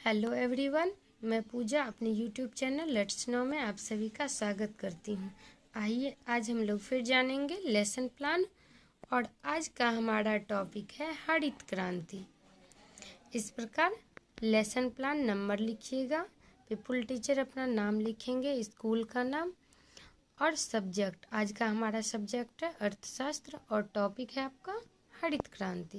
Hello everyone, मैं पूजा अपने YouTube channel let's no में आप सभी का स्वागत करती हूँ। आइए आज हम लोग फिर जानेंगे लेसन प्लान और आज का हमारा टॉपिक है हरित क्रांति। इस प्रकार लेसन प्लान नंबर लिखिएगा, फिर फुल टीचर अपना नाम लिखेंगे, स्कूल का नाम और सब्जेक्ट। आज का हमारा सब्जेक्ट है अर्थशास्त्र और टॉपिक है आपका हरित क्रांति।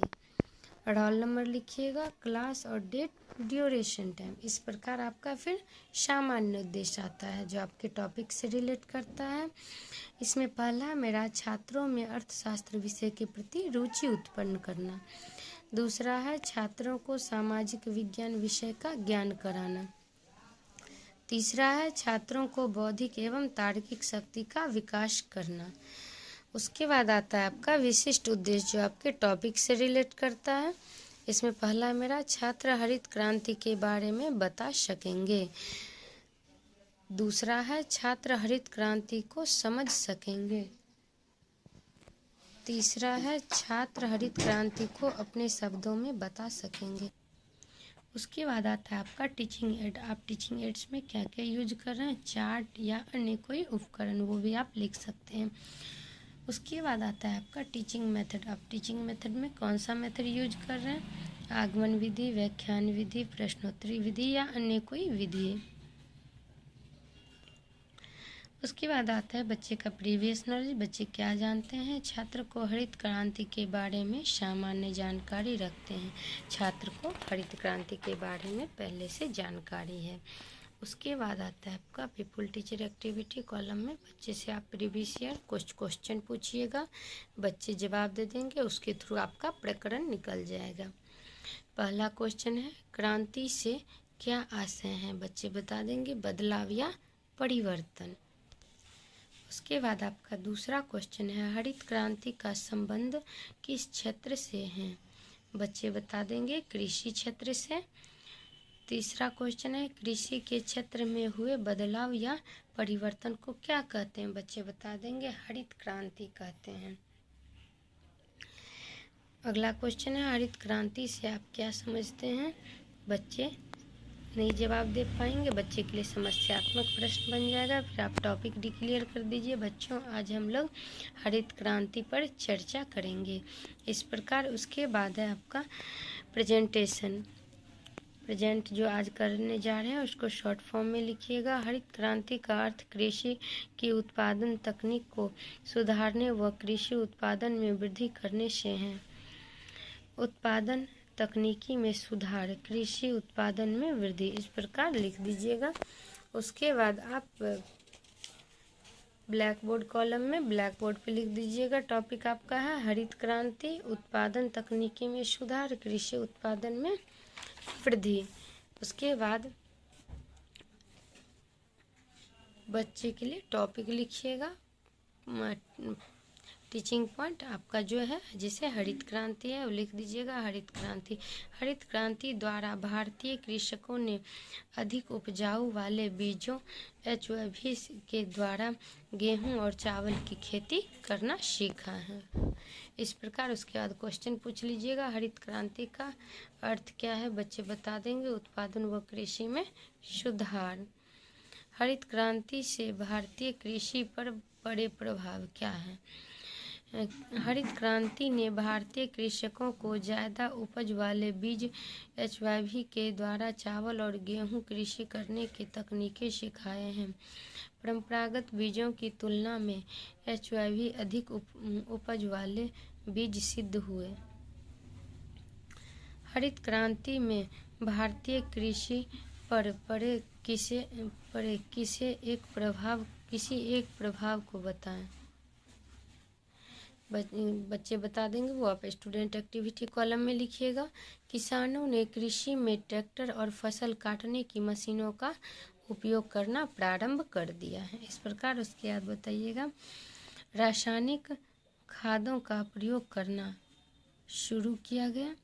रोल नंबर लिखिएगा, क्लास और डेट, ड्यूरेशन टाइम। इस प्रकार आपका फिर सामान्य उद्देश्य आता है जो आपके टॉपिक से रिलेट करता है। इसमें पहला मेरा छात्रों में अर्थशास्त्र विषय के प्रति रुचि उत्पन्न करना। दूसरा है छात्रों को सामाजिक विज्ञान विषय का ज्ञान कराना। तीसरा है छात्रों को बौद्धिक एवं तार्किक शक्ति का विकास करना। उसके बाद आता है आपका विशिष्ट उद्देश्य जो आपके टॉपिक से रिलेट करता है। इसमें पहला मेरा छात्र हरित क्रांति के बारे में बता सकेंगे। दूसरा है छात्र हरित क्रांति को समझ सकेंगे। तीसरा है छात्र हरित क्रांति को अपने शब्दों में बता सकेंगे। उसके बाद आता है आपका टीचिंग एड। आप टीचिंग एड्स में क्या क्या यूज कर रहे हैं, चार्ट या अन्य कोई उपकरण, वो भी आप लिख सकते हैं। उसके बाद आता है आपका टीचिंग मेथड। आप टीचिंग मेथड में कौन सा मेथड यूज कर रहे हैं, आगमन विधि, व्याख्यान विधि, प्रश्नोत्तरी विधि या अन्य कोई विधि। उसके बाद आता है बच्चे का प्रीवियस नॉलेज। बच्चे क्या जानते हैं, छात्र को हरित क्रांति के बारे में सामान्य जानकारी रखते हैं। छात्र को हरित क्रांति के बारे में पहले से जानकारी है। उसके बाद आता है आपका पीपुल टीचर एक्टिविटी। कॉलम में बच्चे से आप प्रीवियस ईयर कुछ क्वेश्चन पूछिएगा, बच्चे जवाब दे देंगे, उसके थ्रू आपका प्रकरण निकल जाएगा। पहला क्वेश्चन है क्रांति से क्या आशय हैं, बच्चे बता देंगे बदलाव या परिवर्तन। उसके बाद आपका दूसरा क्वेश्चन है हरित क्रांति का संबंध किस क्षेत्र से है, बच्चे बता देंगे कृषि क्षेत्र से। तीसरा क्वेश्चन है कृषि के क्षेत्र में हुए बदलाव या परिवर्तन को क्या कहते हैं, बच्चे बता देंगे हरित क्रांति कहते हैं। अगला क्वेश्चन है हरित क्रांति से आप क्या समझते हैं, बच्चे नहीं जवाब दे पाएंगे, बच्चे के लिए समस्यात्मक प्रश्न बन जाएगा। फिर आप टॉपिक डिक्लेयर कर दीजिए। बच्चों आज हम लोग हरित क्रांति पर चर्चा करेंगे। इस प्रकार उसके बाद है आपका प्रेजेंटेशन। प्रेजेंट जो आज करने जा रहे हैं उसको शॉर्ट फॉर्म में लिखिएगा। हरित क्रांति का अर्थ कृषि की उत्पादन तकनीक को सुधारने व कृषि उत्पादन में वृद्धि करने से है। उत्पादन तकनीकी में सुधार, कृषि उत्पादन में वृद्धि, इस प्रकार लिख दीजिएगा। उसके बाद आप ब्लैक बोर्ड कॉलम में ब्लैक बोर्ड पे लिख दीजिएगा। टॉपिक आपका है हरित क्रांति, उत्पादन तकनीकी में सुधार, कृषि उत्पादन में वृद्धि। उसके बाद बच्चे के लिए टॉपिक लिखिएगा। टीचिंग पॉइंट आपका जो है जिसे हरित क्रांति है वो लिख दीजिएगा। हरित क्रांति, हरित क्रांति द्वारा भारतीय कृषकों ने अधिक उपजाऊ वाले बीजों HYV के द्वारा गेहूं और चावल की खेती करना सीखा है। इस प्रकार उसके बाद क्वेश्चन पूछ लीजिएगा हरित क्रांति का अर्थ क्या है, बच्चे बता देंगे उत्पादन व कृषि में सुधार। हरित क्रांति से भारतीय कृषि पर बड़े प्रभाव क्या है। हरित क्रांति ने भारतीय कृषकों को ज़्यादा उपज वाले बीज HYV के द्वारा चावल और गेहूं कृषि करने की तकनीकें सिखाए हैं। परंपरागत बीजों की तुलना में HYV अधिक उपज वाले बीज सिद्ध हुए। हरित क्रांति में भारतीय कृषि पर पड़े किसी एक प्रभाव को बताएं, बच्चे बता देंगे वो आप स्टूडेंट एक्टिविटी कॉलम में लिखिएगा। किसानों ने कृषि में ट्रैक्टर और फसल काटने की मशीनों का उपयोग करना प्रारंभ कर दिया है। इस प्रकार उसके बाद बताइएगा रासायनिक खादों का प्रयोग करना शुरू किया गया,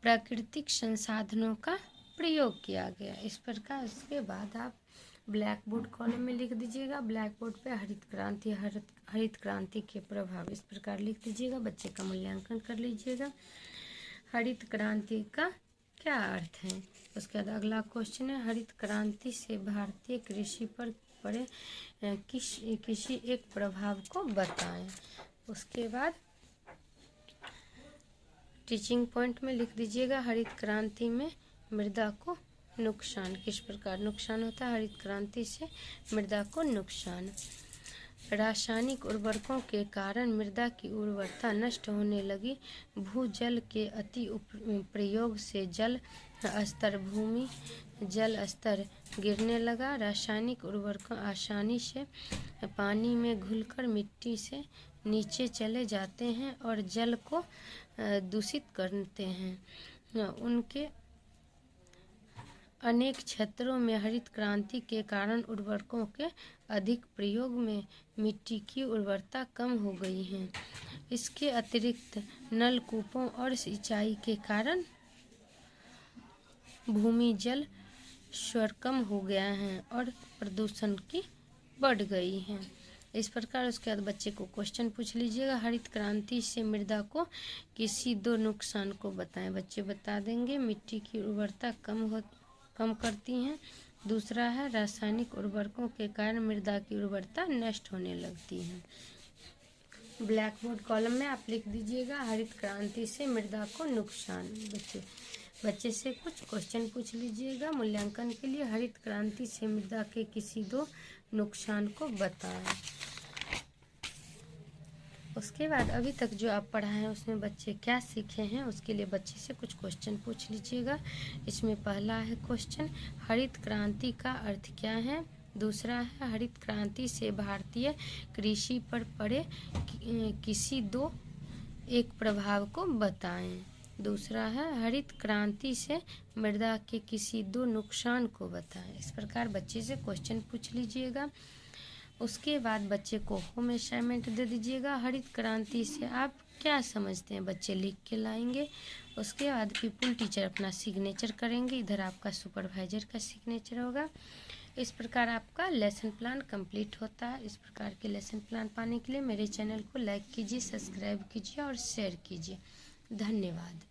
प्राकृतिक संसाधनों का प्रयोग किया गया। इस प्रकार उसके बाद आप ब्लैक बोर्ड कॉलम में लिख दीजिएगा। ब्लैक बोर्ड पे हरित क्रांति के प्रभाव इस प्रकार लिख दीजिएगा। बच्चे का मूल्यांकन कर लीजिएगा। हरित क्रांति का क्या अर्थ है। उसके बाद अगला क्वेश्चन है, हरित क्रांति से भारतीय कृषि पर पड़े किसी एक प्रभाव को बताएं। उसके बाद टीचिंग पॉइंट में लिख दीजिएगा, हरित क्रांति में मृदा को नुकसान, किस प्रकार नुकसान होता है हरित क्रांति से मृदा को नुकसान। रासायनिक उर्वरकों के कारण मृदा की उर्वरता नष्ट होने लगी। भूजल के अति प्रयोग से जल स्तर भूमि जल स्तर गिरने लगा। रासायनिक उर्वरक आसानी से पानी में घुलकर मिट्टी से नीचे चले जाते हैं और जल को दूषित करते हैं। उनके अनेक क्षेत्रों में हरित क्रांति के कारण उर्वरकों के अधिक प्रयोग में मिट्टी की उर्वरता कम हो गई है। इसके अतिरिक्त नलकूपों और सिंचाई के कारण भूमि जल स्तर कम हो गया है और प्रदूषण की बढ़ गई है। इस प्रकार उसके बाद बच्चे को क्वेश्चन पूछ लीजिएगा, हरित क्रांति से मृदा को किसी दो नुकसान को बताएं। बच्चे बता देंगे, मिट्टी की उर्वरता कम करती हैं। दूसरा है रासायनिक उर्वरकों के कारण मृदा की उर्वरता नष्ट होने लगती है। ब्लैक बोर्ड कॉलम में आप लिख दीजिएगा, हरित क्रांति से मृदा को नुकसान। बच्चे से कुछ क्वेश्चन पूछ लीजिएगा मूल्यांकन के लिए, हरित क्रांति से मृदा के किसी दो नुकसान को बताएं। उसके बाद अभी तक जो आप पढ़ा है उसमें बच्चे क्या सीखे हैं, उसके लिए बच्चे से कुछ क्वेश्चन पूछ लीजिएगा। इसमें पहला है क्वेश्चन, हरित क्रांति का अर्थ क्या है। दूसरा है, हरित क्रांति से भारतीय कृषि पर पड़े किसी दो एक प्रभाव को बताएं। दूसरा है, हरित क्रांति से मृदा के किसी दो नुकसान को बताएं। इस प्रकार बच्चे से क्वेश्चन पूछ लीजिएगा। उसके बाद बच्चे को होम असाइनमेंट दे दीजिएगा, हरित क्रांति से आप क्या समझते हैं, बच्चे लिख के लाएंगे। उसके बाद पीपुल टीचर अपना सिग्नेचर करेंगे, इधर आपका सुपरवाइजर का सिग्नेचर होगा। इस प्रकार आपका लेसन प्लान कंप्लीट होता है। इस प्रकार के लेसन प्लान पाने के लिए मेरे चैनल को लाइक कीजिए, सब्सक्राइब कीजिए और शेयर कीजिए। धन्यवाद।